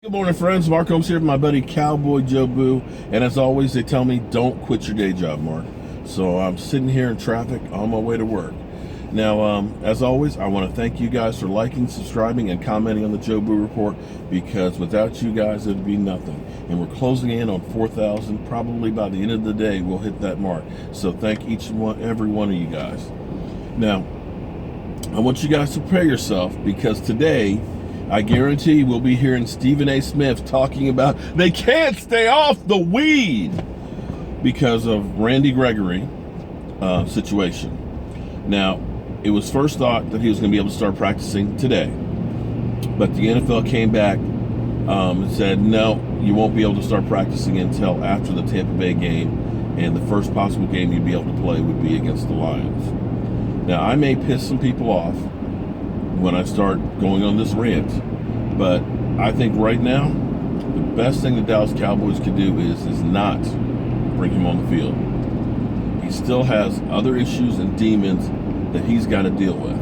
Good morning, friends. Mark Holmes here with my buddy Cowboy Joe Boo. And as always, they tell me, don't quit your day job, Mark. So I'm sitting here in traffic on my way to work. Now, as always, I want to thank you guys for liking, subscribing, and commenting on the Joe Boo Report, because without you guys, it'd be nothing. And we're closing in on 4,000. Probably by the end of the day, we'll hit that mark. So thank every one of you guys. Now, I want you guys to prepare yourself, because today, I guarantee we'll be hearing Stephen A. Smith talking about they can't stay off the weed because of Randy Gregory situation. Now, it was first thought that he was going to be able to start practicing today, but the NFL came back and said, no, you won't be able to start practicing until after the Tampa Bay game, and the first possible game you'd be able to play would be against the Lions. Now, I may piss some people off when I start going on this rant, but I think right now the best thing the Dallas Cowboys could do is not bring him on the field. He still has other issues and demons that he's got to deal with,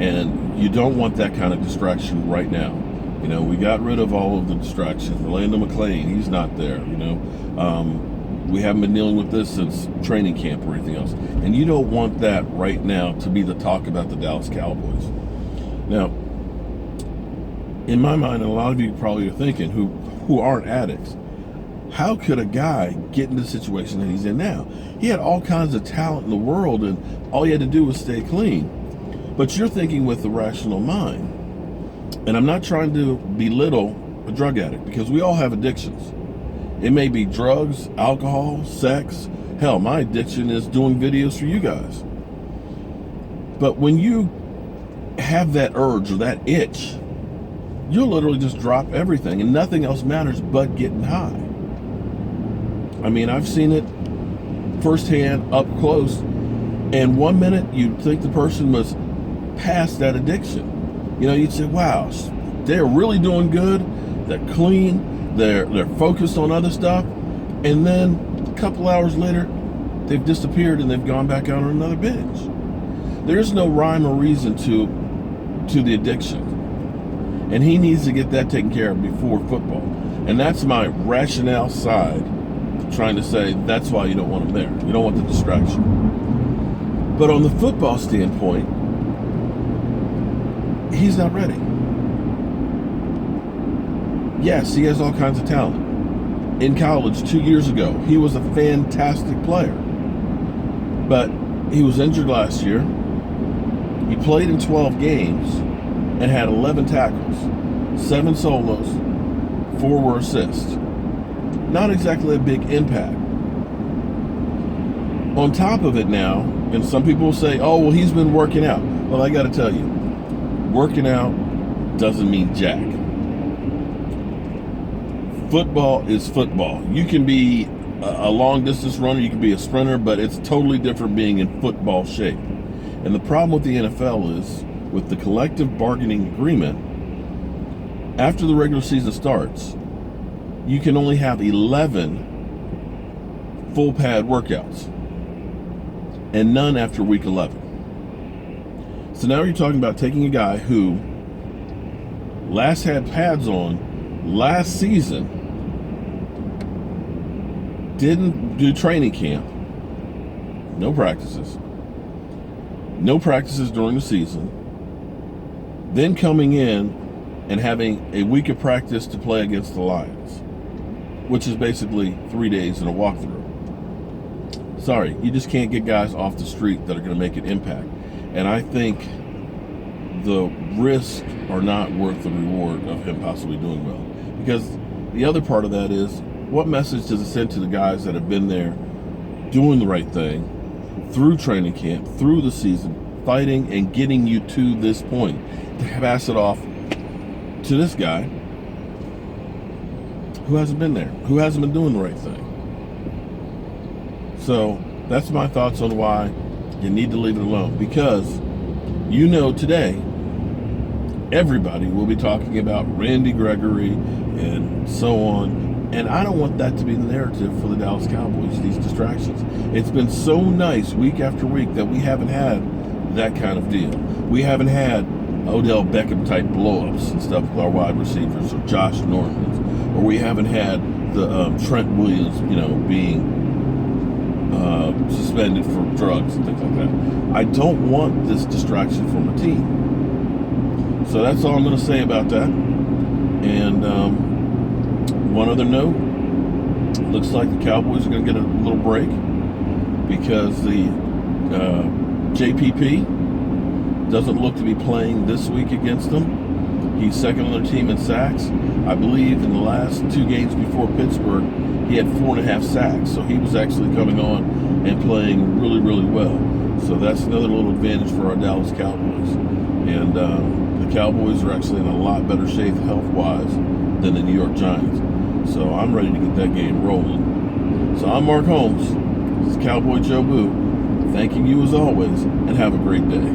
and you don't want that kind of distraction right now. You know, we got rid of all of the distractions. Orlando McClain, he's not there. We haven't been dealing with this since training camp or anything else, and you don't want that right now to be the talk about the Dallas Cowboys. Now, in my mind, and a lot of you probably are thinking, who aren't addicts, how could a guy get in the situation that he's in now? He had all kinds of talent in the world, and all he had to do was stay clean. But you're thinking with the rational mind. And I'm not trying to belittle a drug addict, because we all have addictions. It may be drugs, alcohol, sex. Hell, my addiction is doing videos for you guys. But when you have that urge or that itch, you'll literally just drop everything and nothing else matters but getting high. I mean, I've seen it firsthand, up close, and 1 minute you'd think the person was past that addiction. You know, you'd say, wow, they're really doing good, they're clean, they're focused on other stuff, and then a couple hours later they've disappeared and they've gone back out on another binge. There's no rhyme or reason to the addiction, and he needs to get that taken care of before football. And that's my rationale side, trying to say that's why you don't want him there. You don't want the distraction. But on the football standpoint, he's not ready. Yes, he has all kinds of talent. In college 2 years ago, he was a fantastic player, but he was injured last year. He played in 12 games and had 11 tackles, 7 solos, 4 were assists. Not exactly a big impact. On top of it now, and some people will say, oh, well, he's been working out. Well, I got to tell you, working out doesn't mean jack. Football is football. You can be a long distance runner, you can be a sprinter, but it's totally different being in football shape. And the problem with the NFL is, with the collective bargaining agreement, after the regular season starts, you can only have 11 full pad workouts and none after week 11. So now you're talking about taking a guy who last had pads on last season, didn't do training camp, no practices during the season, then coming in and having a week of practice to play against the Lions, which is basically 3 days in a walkthrough. Sorry, you just can't get guys off the street that are going to make an impact. And I think the risks are not worth the reward of him possibly doing well. Because the other part of that is, what message does it send to the guys that have been there doing the right thing through training camp, through the season, fighting and getting you to this point, to pass it off to this guy who hasn't been there, who hasn't been doing the right thing? So that's my thoughts on why you need to leave it alone. Because today everybody will be talking about Randy Gregory and so on. And I don't want that to be the narrative for the Dallas Cowboys, these distractions. It's been so nice week after week that we haven't had that kind of deal. We haven't had Odell Beckham type blowups and stuff with our wide receivers, or Josh Normans, or we haven't had the Trent Williams, being suspended for drugs and things like that. I don't want this distraction from a team. So that's all I'm going to say about that. And one other note, looks like the Cowboys are going to get a little break because the JPP doesn't look to be playing this week against them. He's second on their team in sacks. I believe in the last 2 games before Pittsburgh, he had 4.5 sacks. So he was actually coming on and playing really, really well. So that's another little advantage for our Dallas Cowboys. And the Cowboys are actually in a lot better shape health-wise than the New York Giants. So I'm ready to get that game rolling. So I'm Mark Holmes. This is Cowboy Joe Boo, thanking you as always, and have a great day.